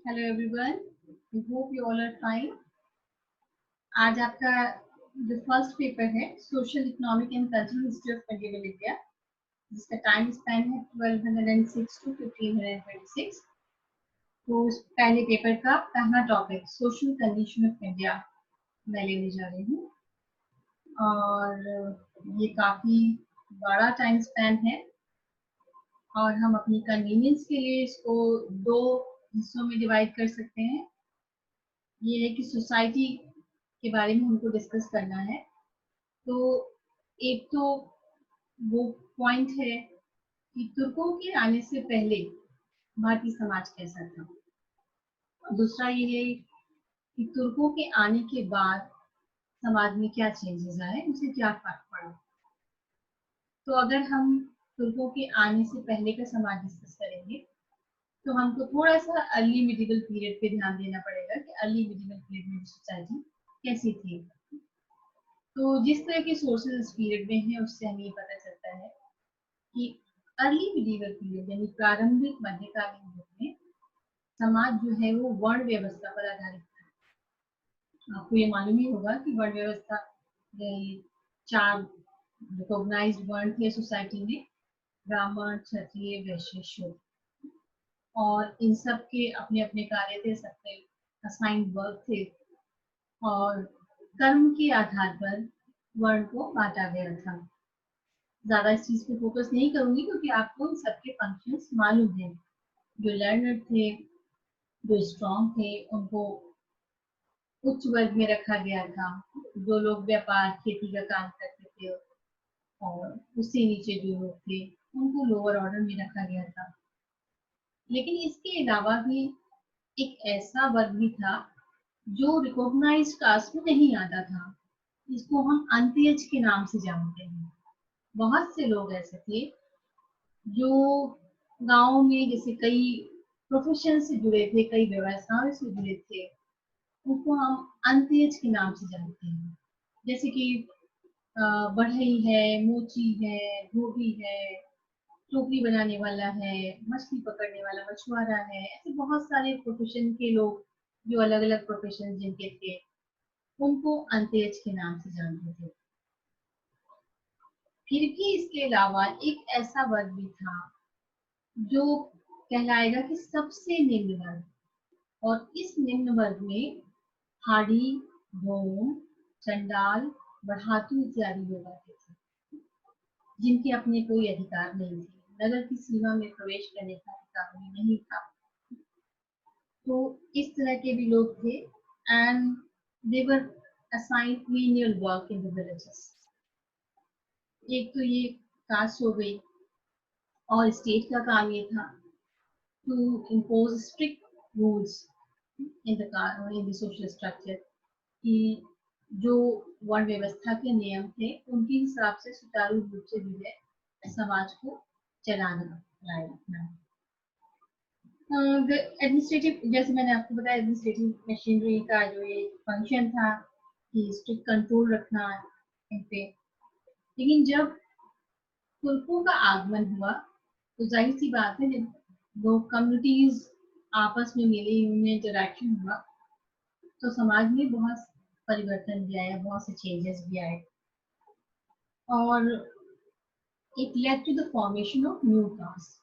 Hello everyone, I hope you all are fine. आज आपका जो फर्स्ट पेपर है social economic and cultural history of medieval India, जिसका time span है 1206 to 1526। तो उस पहले पेपर का पहला topic social condition of India मैं लेने जा रही हूँ। और ये काफी बड़ा टाइम स्पैन है और हम अपनी कन्वीनियंस के लिए इसको दो हिस्सों में डिवाइड कर सकते हैं। ये है कि सोसाइटी के बारे में हमको डिस्कस करना है। तो एक तो वो पॉइंट है कि तुर्कों के आने से पहले भारतीय समाज कैसा था। दूसरा ये है कि तुर्कों के आने के बाद समाज में क्या चेंजेस आए, उसे क्या फर्क पड़ा। तो अगर हम तुर्कों के आने से पहले का समाज डिस्कस करेंगे तो हमको थोड़ा सा अर्ली मिडिवल पीरियड पे ध्यान देना पड़ेगा कि अर्ली मिडिवल पीरियड में सोसाइटी कैसी थी। तो जिस तरह के सोर्सेज इस पीरियड में हैं उससे हमें ये पता चलता है कि अर्ली मिडिवल पीरियड यानी प्रारंभिक मध्यकालीन युग में समाज जो है वो वर्ण व्यवस्था पर आधारित था। आपको ये मालूम ही होगा कि वर्ण व्यवस्था चार रिकॉग्नाइज्ड वर्ण थे सोसाइटी में, ब्राह्मण, क्षत्रिय, वैश्य, शूद्र। और इन सब के अपने अपने कार्य थे, सबके असाइंड वर्क थे और कर्म के आधार पर वर्ण को बांटा गया था। ज्यादा इस चीज पे फोकस नहीं करूंगी क्योंकि आपको सबके फंक्शंस मालूम है। जो लर्नर थे, जो स्ट्रॉन्ग थे, उनको उच्च वर्ग में रखा गया था। जो लोग व्यापार खेती का काम करते थे और उससे नीचे जो लोग थे उनको लोअर ऑर्डर में रखा गया था। लेकिन इसके अलावा भी एक ऐसा वर्ग भी था जो रिकॉग्नाइज्ड कास्ट में नहीं आता था। इसको हम अंत्यज के नाम से जानते हैं। बहुत से लोग ऐसे थे जो गांव में जैसे कई प्रोफेशन से जुड़े थे, कई व्यवसायों से जुड़े थे, उनको हम अंत्यज के नाम से जानते हैं। जैसे कि बढ़ई है, मोची है, धोबी है, टोकरी बनाने वाला है, मछली पकड़ने वाला मछुआरा है। ऐसे बहुत सारे प्रोफेशन के लोग जो अलग अलग प्रोफेशन जिनके थे उनको अंत्यज के नाम से जानते थे। फिर भी इसके अलावा एक ऐसा वर्ग भी था जो कहलाएगा कि सबसे निम्न वर्ग, और इस निम्न वर्ग में हाड़ी, ढोंग, चंडाल, बढ़ातू इत्यादि लोग आते थे जिनके अपने कोई अधिकार नहीं थे। नगर की सीमा में प्रवेश करने का अधिकार उन्हें नहीं था। तो इस तरह के भी लोग थे and they were assigned menial work in the villages. एक तो ये कास्ट हो गई। और स्टेट का काम ये था to impose strict rules in the social structure कि जो वर्ण व्यवस्था के नियम थे उनके हिसाब से सुचारू रूप से जो है समाज को चलाना रखना। एडमिनिस्ट्रेटिव, जैसे मैंने आपको बताया, एडमिनिस्ट्रेटिव मशीनरी का जो ये फंक्शन था कि स्ट्रिक्ट कंट्रोल रखना इन पे। लेकिन जब तुर्कों का आगमन हुआ तो जाहिर सी बात है, जब दो कम्युनिटीज आपस में मिली, उनमें इंटरेक्शन हुआ तो समाज में बहुत परिवर्तन भी आया, बहुत से चेंजेस भी आए और it led to the formation of new caste.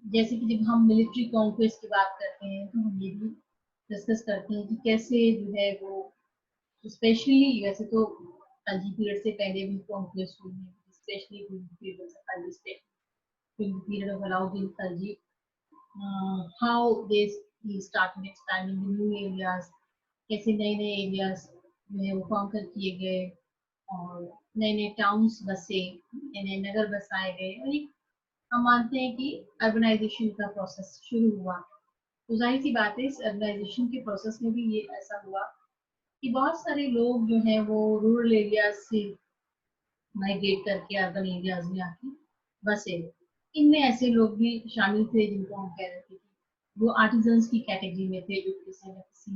जैसे कि जब हम मिलिट्री कॉन्क्वेस्ट की बात करते हैं तो हम ये भी डिस्कस करते हैं कि कैसे जो है वो, स्पेशली वैसे तो खलजी पीरियड से पहले भी कॉन्क्वेस्ट हुई है, specially period of Alauddin Khalji, how he started expanding the new areas, कैसे नए नए एरियाज जो है वो कॉन्कर किए गए और नए नए टाउन्स बसे, नए नए नगर बसाए गए और एक हम मानते हैं कि अर्बनाइजेशन का प्रोसेस शुरू हुआ। तो जाहिर सी बात है इस अर्बनाइजेशन के प्रोसेस में भी ये ऐसा हुआ कि बहुत सारे लोग जो हैं वो रूरल एरियाज से माइग्रेट करके अर्बन एरियाज में आके बसे। इनमें ऐसे लोग भी शामिल थे जिनको हम कह रहे थे कि वो आर्टिजन्स की कैटेगरी में थे, जो किसी न किसी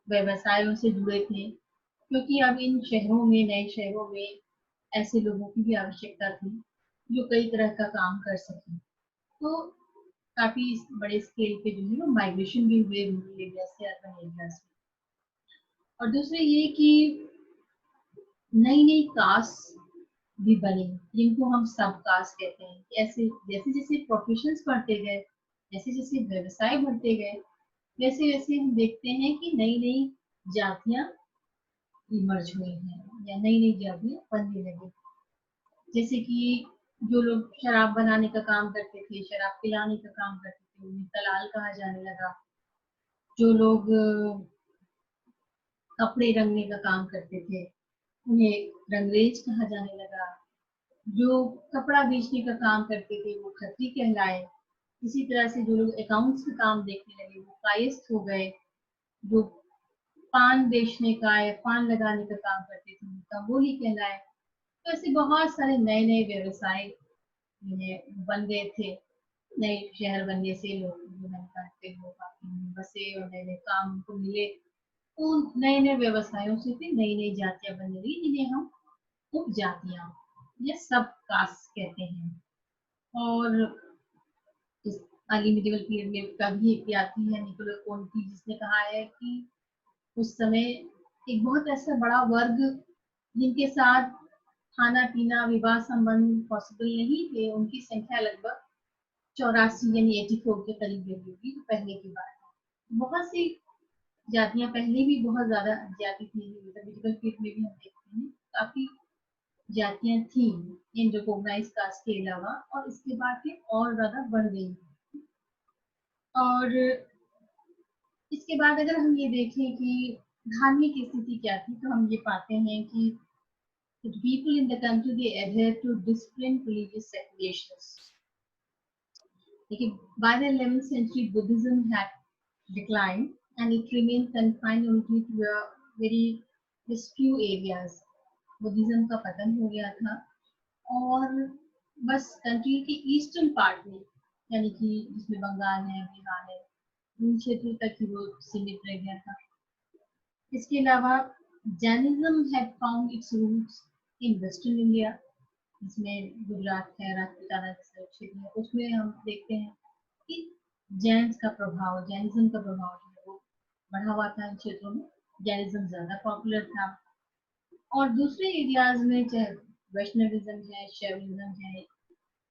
व्यवसायों से जुड़े थे, क्योंकि अब इन शहरों में, नए शहरों में ऐसे लोगों की भी आवश्यकता थी जो कई तरह का काम कर सकें। तो काफी बड़े स्केल पे जो है वो माइग्रेशन भी हुए रूरल एरिया से अर्बन एरियाज में। और दूसरे ये कि नई नई कास्ट भी बनी, जिनको हम सब कास्ट कहते हैं। ऐसे जैसे जैसे प्रोफेशंस बढ़ते गए, जैसे जैसे व्यवसाय बढ़ते गए, वैसे वैसे हम देखते हैं कि नई नई जातियां इमर्ज हुई हैं या नई नई जातियां बनने लगी। जैसे कि जो लोग शराब बनाने का काम करते थे, शराब पिलाने का काम करते थे, उन्हें दलाल कहा जाने लगा। जो लोग कपड़े रंगने का काम करते थे, उन्हें रंगरेज कहा जाने लगा। जो कपड़ा बेचने का काम करते थे वो खत्री कहलाए। इसी तरह से जो लोग अकाउंट्स का काम देखने लगे वो कायस्थ हो गए। जो पान बेचने का या पान लगाने का काम करते थे उनका बोली कहलाए। तो ऐसे बहुत सारे नए नए व्यवसाय बन गए थे। नए शहर बनने से लोग जो है करते हो काफी बसे और नए नए काम उनको मिले। तो नए नए व्यवसायों से फिर नई नई जातियां बनने लगी, जिन्हें हम उपजातियां या सब कास्ट कहते हैं। और इस अर्ली मिडिवल पीरियड में कभी एक आती है निकोला कोंटी, जिसने कहा है कि उस समय एक बहुत ऐसा बड़ा वर्ग जिनके साथ खाना पीना विवाह संबंध पॉसिबल नहीं थे, उनकी संख्या लगभग 84 यानी 84 के करीब रही होगी, जो पहले की बात है। बहुत सी जातियां पहले भी बहुत ज्यादा जाति थी, मिडिवल पीरियड में भी हम देखते हैं काफी जातियां थी इन रिकॉग्नाइज कास्ट के अलावा, और इसके बाद फिर और ज्यादा बढ़ गई। और इसके बाद अगर हम ये देखें कि धार्मिक स्थिति क्या थी, तो हम ये पाते हैं कि people in the country they adhere to disciplined religious segregations. लेकिन by the 11th century Buddhism had declined and it remained confined only to a very just few areas. Buddhism का पतन हो गया था और बस कंट्री के ईस्टर्न पार्ट में, यानी कि जिसमें बंगाल है, बिहार है, उन क्षेत्रों तक ही वो सीमित रह गया था। इसके अलावा Jainism had found its roots in western India, जिसमें गुजरात है, राजपूताना क्षेत्र है, उसमें हम देखते हैं कि जैनिज्म का प्रभाव जो है वो बढ़ा हुआ था इन क्षेत्रों में। जैनिज्म ज्यादा पॉपुलर था। और दूसरे एरियाज में चाहे वैष्णविज्म है, शैविज्म है,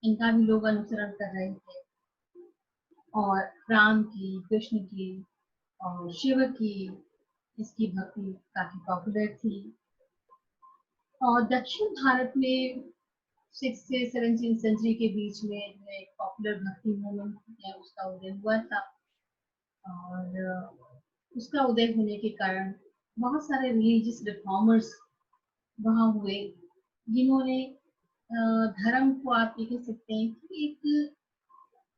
इनका भी लोग अनुसरण कर रहे थे। और राम की, कृष्ण की और शिव की इसकी भक्ति काफी पॉपुलर थी। और दक्षिण भारत में 6 से 17 सेंचुरी के बीच में एक पॉपुलर भक्ति मूवमेंट है उसका उदय हुआ था। और उसका उदय होने के कारण बहुत सारे रिलीजियस रिफॉर्मर्स वहां हुए, जिन्होंने धर्म को आप ये कह सकते हैं कि एक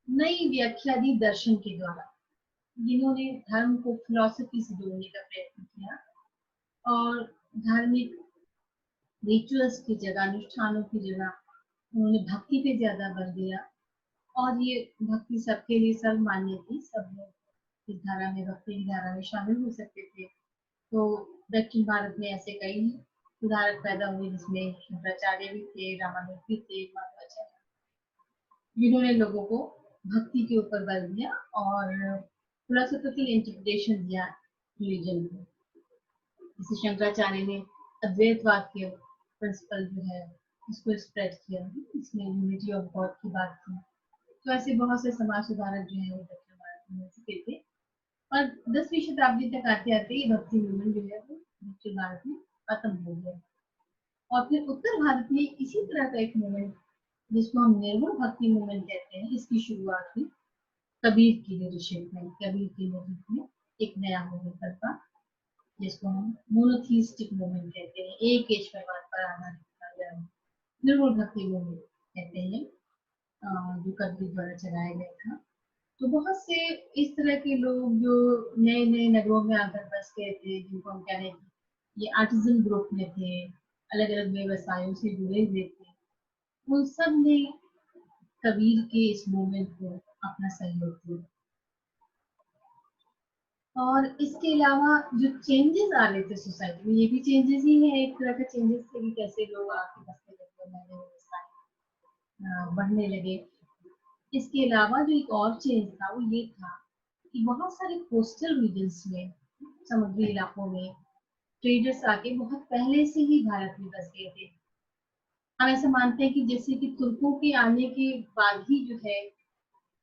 नई व्याख्या दी दर्शन के द्वारा, जिन्होंने धर्म को फिलॉसफी से जोड़ने का प्रयत्न किया और धार्मिक रिचुअल्स की जगह, अनुष्ठानों की जगह उन्होंने भक्ति पे ज्यादा बल दिया। और ये भक्ति सबके लिए सर्वमान्य थी, सब लोग इस धारा में, भक्ति की धारा में शामिल हो सकते थे। तो दक्षिण भारत में ऐसे कई सुधारक पैदा हुए, जिसमें शंकराचार्य भी थे, रामानुज भी थे, माधवाचार्य, जिन्होंने लोगों को भक्ति के ऊपर बल दिया और फिलोसॉफिकल इंटरप्रिटेशन दिया रिलीजन को। जैसे शंकराचार्य ने अद्वैतवाद के प्रिंसिपल जो है इसको स्प्रेड किया, इसमें यूनिटी ऑफ गॉड की बात की। तो ऐसे बहुत से समाज सुधारक जो है वो दक्षिण भारत में हो चुके थे। और 10वीं शताब्दी तक आते आते ये भक्ति मूवमेंट जो है वो दक्षिण भारत में खत्म हो गया। और फिर उत्तर भारत में इसी तरह का एक मूवमेंट, जिसको हम निर्गुण भक्ति मूवमेंट कहते हैं, इसकी शुरुआत हुई कबीर की लीडरशिप में। कबीर के नेतृत्व में एक नया मूवमेंट बनता, जिसको हम मोनोथीस्टिक मूवमेंट कहते हैं, एक ईश्वरवाद पर आधारित निर्गुण भक्ति मूवमेंट कहते हैं, जो कबीर द्वारा चलाया गया था। तो बहुत से इस तरह के लोग जो नए नए नगरों में आकर बस गए थे, जिनको हम कह रहे हैं ये आर्टिजन ग्रुप में थे, अलग अलग व्यवसायों से जुड़े हुए थे, उन सब ने कबीर के इस मूवमेंट को अपना सहयोग दिया। और इसके अलावा जो चेंजेस आ रहे थे सोसाइटी में, ये भी चेंजेस ही है, एक तरह का चेंजेस थे कि कैसे लोग आके बसने लगे, नए नए व्यवसाय बढ़ने लगे। इसके अलावा जो एक और चेंज था वो ये था कि बहुत सारे कोस्टल रीजन्स में, समुद्री इलाकों में ट्रेडर्स आके बहुत पहले से ही भारत में बस गए थे। हम ऐसा मानते हैं कि जैसे कि तुर्कों के आने के बाद ही जो है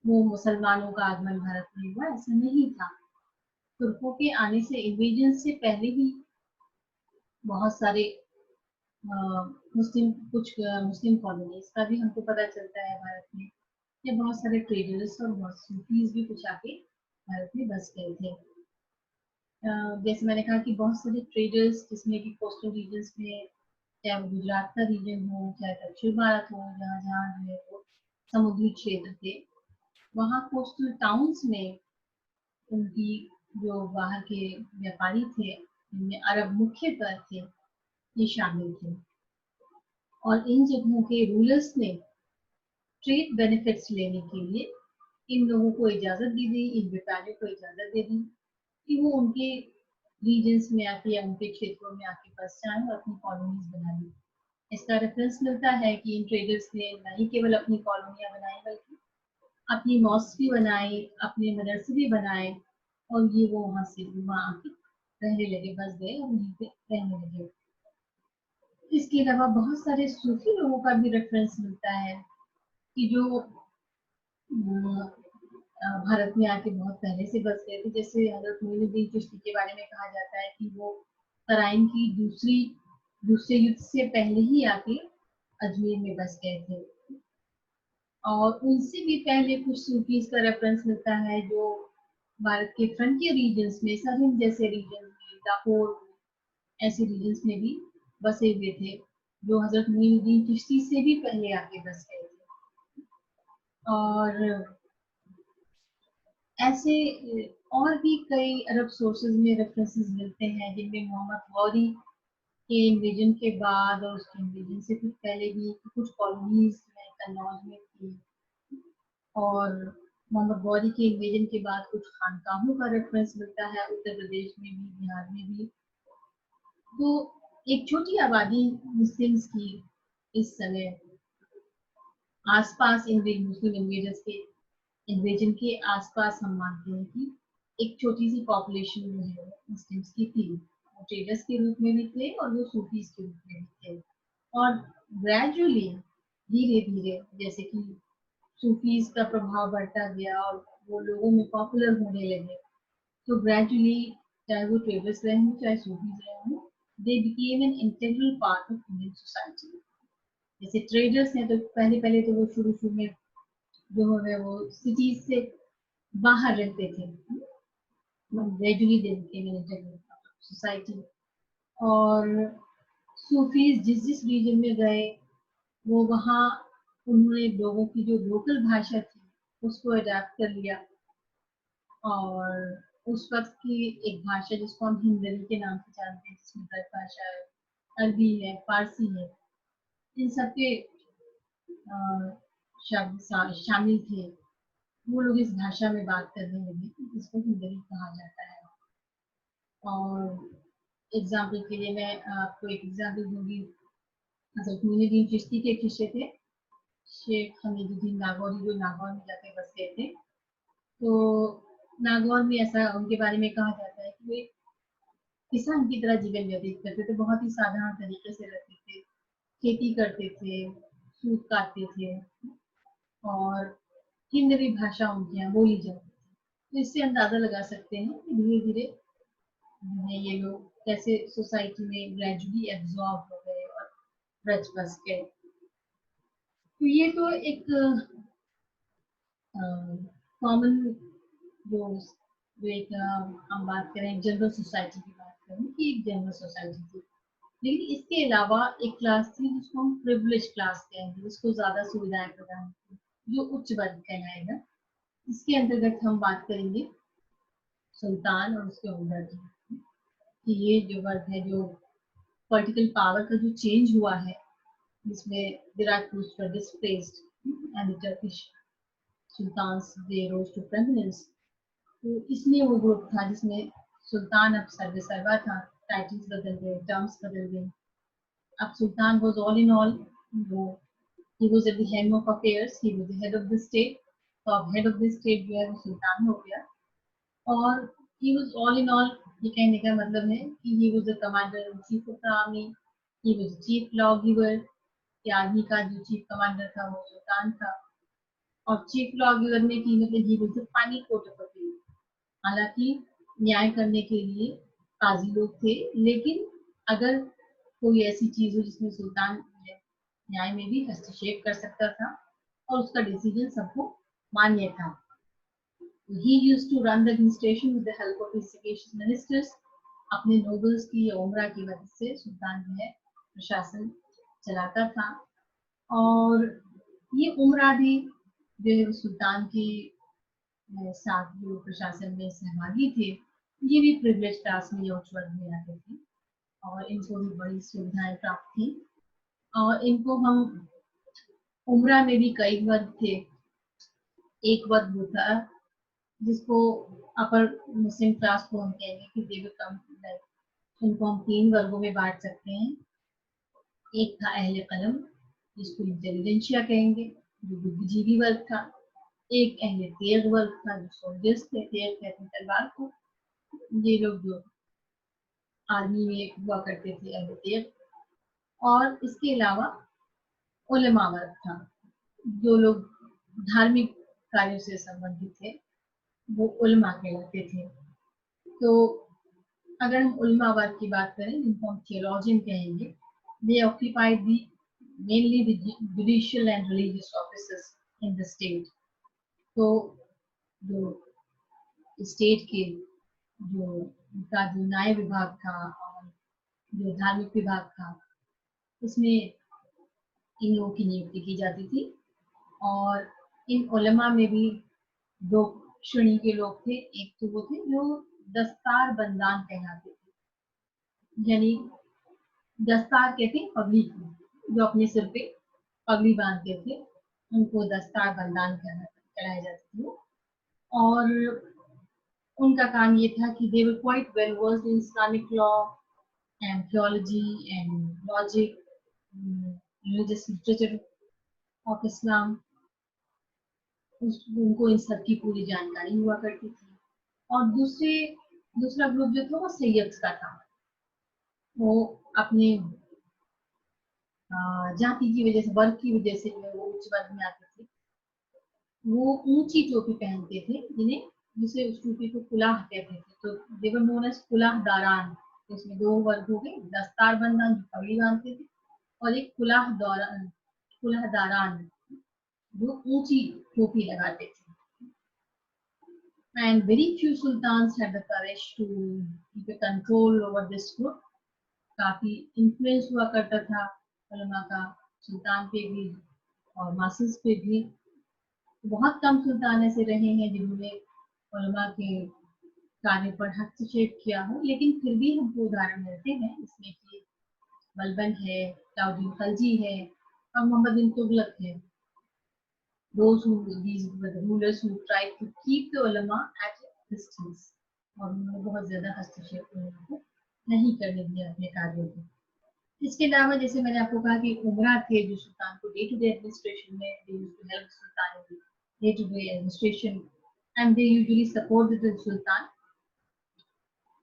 वो मुसलमानों का आगमन भारत में हुआ, ऐसा नहीं था। तुर्कों के आने से, इन्वेजन से पहले ही बहुत सारे मुस्लिम कॉलोनीज का भी हमको पता चलता है भारत में। ये बहुत सारे ट्रेडर्स और बहुत सूफीज भी कुछ आके भारत में बस गए थे। जैसे मैंने कहा कि बहुत सारे ट्रेडर्स, जिसमें कि कोस्टल रीजन्स में, चाहे वो गुजरात का रीजन हो, चाहे दक्षिण भारत हो, जहाँ जहाँ जो है वो समुद्री क्षेत्र थे, वहाँ कोस्टल टाउन्स में उनकी जो बाहर के व्यापारी थे, जिनमें अरब मुख्यतः थे, ये शामिल थे। और इन जगहों के रूलर्स ने ट्रेड बेनिफिट्स लेने के लिए इन लोगों को इजाजत दी दी, इन व्यापारियों को इजाजत दे दी कि वो उनके रीजन्स में आके या उनके क्षेत्रों में आके बस जाएं और अपनी कॉलोनीज बना ली। इसका रेफरेंस मिलता है कि इन ट्रेडर्स ने न ही केवल अपनी कॉलोनियां बनाई, बल्कि अपनी मॉस्क भी बनाए, अपने मदरसे भी बनाए, और ये वो वहां से वहां आके रहने लगे, बस गए और वहीं पे रहने लगे। इसके अलावा बहुत सारे सूफी लोगों का भी रेफरेंस मिलता है कि जो भारत में आके बहुत पहले से बस गए थे। जैसे हजरत मोइनुद्दीन चिश्ती के बारे में कहा जाता है कि वो तराइन की दूसरे युद्ध से पहले ही आके अजमेर में बस गए थे। और उनसे भी पहले कुछ सूफीज का रेफरेंस मिलता है जो भारत के फ्रंटियर रीजन्स में, सरहिंद जैसे रीजन में, लाहौर, ऐसे रीजन्स में भी बसे हुए थे, जो हजरत मोइनुद्दीन चिश्ती से भी पहले आके बस गए थे। और ऐसे और भी कई अरब सोर्सेज में रेफरेंसेस मिलते हैं, जिनमें मोहम्मद गौरी के इन्वेजन के बाद और उसके इन्वेजन से कुछ पहले भी कुछ कॉलोनीज में कन्नौज में थी, और मोहम्मद गौरी के इन्वेजन के बाद कुछ खानकाहों का रेफरेंस मिलता है उत्तर प्रदेश में भी, बिहार में भी। तो एक छोटी आबादी मुस्लिम्स की इस समय आसपास मुस्लिम इन्वेजर्स के इन्वेजन के आसपास हम मानते हैं कि एक छोटी सी पॉपुलेशन जो है मुस्लिम्स की थी। वो ट्रेडर्स के रूप में भी थे और वो सूफीज के रूप में भी थे। और ग्रेजुअली, धीरे धीरे, जैसे कि सूफीज का प्रभाव बढ़ता गया और वो लोगों में पॉपुलर होने लगे, तो ग्रेजुअली, चाहे वो ट्रेडर्स रहे हों चाहे सूफीज रहे हों, they became an integral part of Indian society. जैसे ट्रेडर्स हैं तो पहले पहले तो वो शुरू शुरू में जो है वो सिटीज से बाहर रहते थे, gradually they became an integral part of society. और सूफीज जिस जिस रीजन में गए, वो वहाँ उन्होंने लोगों की जो लोकल भाषा थी उसको अडेप्ट कर लिया, और उस वक्त की एक भाषा जिसको हम हिंदी के नाम से जानते हैं, जिसमें ब्रज भाषा है, अरबी है, फारसी है, इन सबके शब्द शामिल थे। वो लोग इस भाषा में बात करने लगे, जिसको हिंदी कहा जाता है। और एग्जाम्पल के लिए मैं आपको एक एग्जाम्पल दूंगी। हजरत मोइनुद्दीन चिश्ती के किस्से थे। शेख हमीदुद्दीन नागौरी जो नागौर में जाके बस गए थे, तो नागौर में ऐसा उनके बारे में कहा जाता है कि वे किसान की तरह जीवन व्यतीत करते थे, बहुत ही साधारण तरीके से रहते थे, खेती करते थे, सूत काटते थे, और हिंदी भाषा उनके यहाँ बोली जाती थी। तो इससे अंदाजा लगा सकते हैं कि धीरे धीरे ये लोग कैसे सोसाइटी में ग्रेजुअली एब्जॉर्ब हो गए और रच बस गए। तो ये तो एक कॉमन जो जो एक हम बात करें जनरल सोसाइटी की बात करें कि एक जनरल सोसाइटी थी। लेकिन इसके अलावा एक क्लास थी जिसको हम प्रिविलेज क्लास कहेंगे, जिसको ज्यादा सुविधाएं प्रदान की, जो उच्च वर्ग कहलाएगा। इसके अंतर्गत हम बात करेंगे सुल्तान और उसके ओनर की, कि ये जो वर्ग है, जो पॉलिटिकल पावर का जो चेंज हुआ है, जिसमें Virat were displaced and the Turkish sultans they rose to prominence। तो इसलिए वो ग्रुप था जिसमें सुल्तान अब सर्वा था, टाइटल्स बदल गए, टर्म्स बदल गए। अब सुल्तान was all in all, वो he was at the helm of affairs, he was the head of the state, तो अब हेड ऑफ द स्टेट जो है वो सुल्तान हो गया। और he was all in all, ये कहने का मतलब है कि he was the commander in chief of the army, he was chief law giver, कि आर्मी का जो चीफ कमांडर था वो सुल्तान था। और चीफ लॉ गिवर में की मतलब he was the final court of appeal. हालांकि न्याय करने के लिए काजी लोग थे, लेकिन अगर कोई ऐसी चीज हो जिसमें सुल्तान न्याय में भी हस्तक्षेप कर सकता था और उसका डिसीजन सबको मान्य था। He used to run the administration with the help of his sagacious ministers. अपने नोबल्स की या उमरा की मदद से सुल्तान जो है प्रशासन चलाता था। और ये उमरा भी जो है सुल्तान की साथ जो प्रशासन में सहभागी थे, ये भी प्रिविलेज क्लास में या उच्च वर्ग में आते थे और इनको भी बड़ी सुविधाएं प्राप्त थी। और इनको हम उमरा में भी कई वर्ग थे। एक वर्ग वो था जिसको अपर मुस्लिम क्लास को हम कहेंगे कि दे विल कम, उनको हम 3 वर्गों में बांट सकते हैं। एक था अहले कलम, जिसको इंटेलिजेंशिया कहेंगे, जो बुद्धिजीवी वर्ग था। एक अहले तेग वर्ग था, जो सोल्जर्स थे, तेग कहते हैं तलवार को, ये लोग जो आर्मी में हुआ करते थे, अहले तेग। और इसके अलावा उलेमा वर्ग था, जो लोग धार्मिक कार्यों से संबंधित थे, वो उलमा कहलाते थे। तो अगर हम उलमा वर्ग की बात करें, जिनको हम थियोलॉजियन कहेंगे, they occupied the mainly the judicial and religious offices in the state. तो जो स्टेट के जो उनका जो न्याय विभाग था और जो धार्मिक विभाग था, उसमें इन लोगों की नियुक्ति की जाती थी। और इन उलमा में भी 2 श्रेणी के लोग थे। एक तो वो थे जो दस्तार बंदान कहलाते थे, यानी दस्तार कहते हैं पगड़ी को, जो अपने सिर पे पगड़ी बांधते थे, उनको दस्तार बंदान कहलाया जाता था। और उनका काम ये था कि they were quite well versed in Islamic law and theology and logic, religious literature of Islam। उनको इन सब की पूरी जानकारी हुआ करती थी। और दूसरा ग्रुप जो था वो सैय्यद का था। वो अपने जाति की वजह से, वर्ग की वजह से जो है वो उच्च वर्ग में आते थे। वो ऊंची टोपी पहनते थे, जिसे उस टोपी को कुलाह कहते थे। तो दे वर नोन एज कुलाह दारान। इसमें 2 वर्ग हो गए, दस्तार बंदान जो पगड़ी बांधते थे, और एक कुलाह दारान जो ऊंची टोपी लगाते थे। And very few sultans had the courage to keep a control over this group. काफी इन्फ्लुएंस हुआ करता था उलमा का सुल्तान पे भी और मासिस पे भी। बहुत कम सुल्तान ऐसे रहे हैं जिन्होंने उलमा के कार्य पर हस्तक्षेप किया हो, लेकिन फिर भी हमको उदाहरण मिलते हैं, इसमें कि बलबन है, ताउद्दीन खलजी है और मोहम्मद बिन तुगलक है। these were the rulers who tried to keep the ulama at a distance, और उन्होंने बहुत ज्यादा हस्तक्षेप उनको नहीं करने दिया अपने कार्यों को। इसके अलावा जैसे मैंने आपको कहा कि उमरा थे जो सुल्तान को डे टू डे एडमिनिस्ट्रेशन में they used to help Sultan in day to day administration and they usually supported the sultan,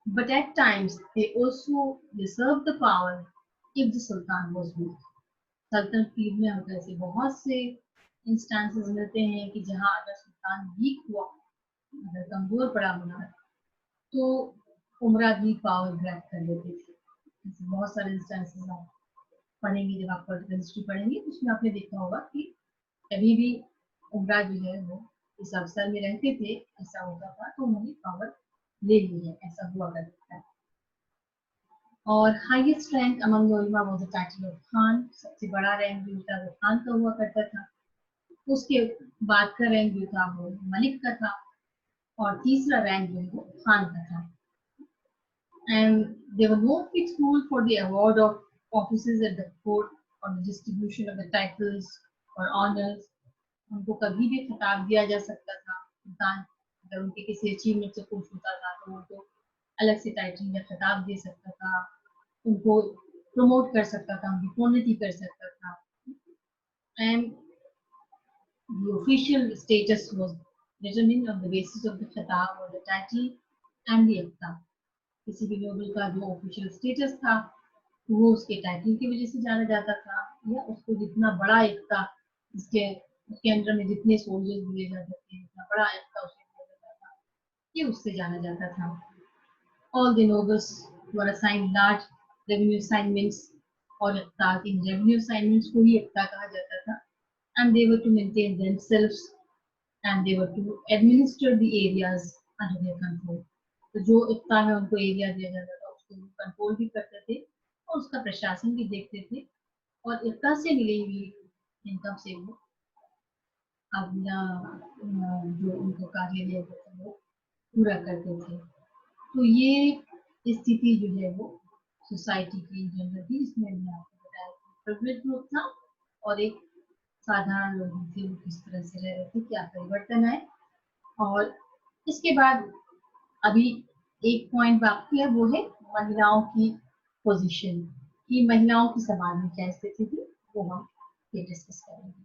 but at times they also usurped the power if the sultan was weak. सल्तनत period में हमको ऐसे बहुत से instances मिलते हैं कि जहां अगर सुल्तान वीक हुआ, अगर कमजोर पड़ा होना, तो उमरा भी पावर ग्रैब कर लेते थे। ऐसे बहुत सारे इंस्टेंसेस आप पढ़ेंगे, जब आप पॉलिटिकल हिस्ट्री पढ़ेंगे उसमें आपने देखा होगा कि कभी भी उमरा जो है वो इस अवसर में रहते थे, ऐसा होता था तो उन्होंने पावर ले ली है, ऐसा हुआ करता है। और हाईएस्ट रैंक अमंग उलमा was the title of Khan. सबसे बड़ा रैंक जो था वो खान का हुआ करता था। उसके बाद का रैंक जो था वो मलिक का था, और तीसरा रैंक जो है वो खान का था। And there were no fixed rule for the award of offices at the court और the distribution of the titles और ऑनर्स। उनको कभी भी खिताब दिया जा सकता था। सुल्तान अगर उनके किसी अचीवमेंट से खुश होता था तो उनको अलग से टाइटल या खिताब दे सकता था, उनको प्रमोट कर सकता था, उनकी प्रोन्नति कर सकता था। And The official status was determined on the basis of the खिताब or the title and the इक्ता. किसी भी नोबल का जो ऑफिशियल स्टेटस था वो उसके टाइटल की वजह से जाना जाता था, या उसको जितना बड़ा इक्ता, जिसके उसके अंडर में जितने सोल्जर्स दिए जाते थे, जितना बड़ा इक्ता उसे दिया जाता था, ये उससे जाना जाता था. All the nobles were assigned large revenue assignments, और इक्ता इन रेवेन्यू असाइनमेंट्स को ही इक्ता कहा जाता था. And they were to maintain themselves, and they were to administer the areas under their control. तो जो इक्ता है उनको एरिया दिया जाता था, उसको कंट्रोल भी करते थे और उसका प्रशासन भी देखते थे, और इक्ता से मिली हुई इनकम से वो अपना जो उनको कार्य दिया जाता था वो पूरा करते थे. तो ये स्थिति जो है वो सोसाइटी की जनरल थी, जिसमें मैंने आपको बताया कि प्रिविलेज ग्रुप था और एक साधारण लोग थे, वो किस तरह से रह रहे थे, क्या परिवर्तन आए. और इसके बाद अभी एक पॉइंट बाकी है, वो है महिलाओं की पोजीशन, कि महिलाओं की समाज में क्या स्थिति थी, वो हम ये डिस्कस करेंगे.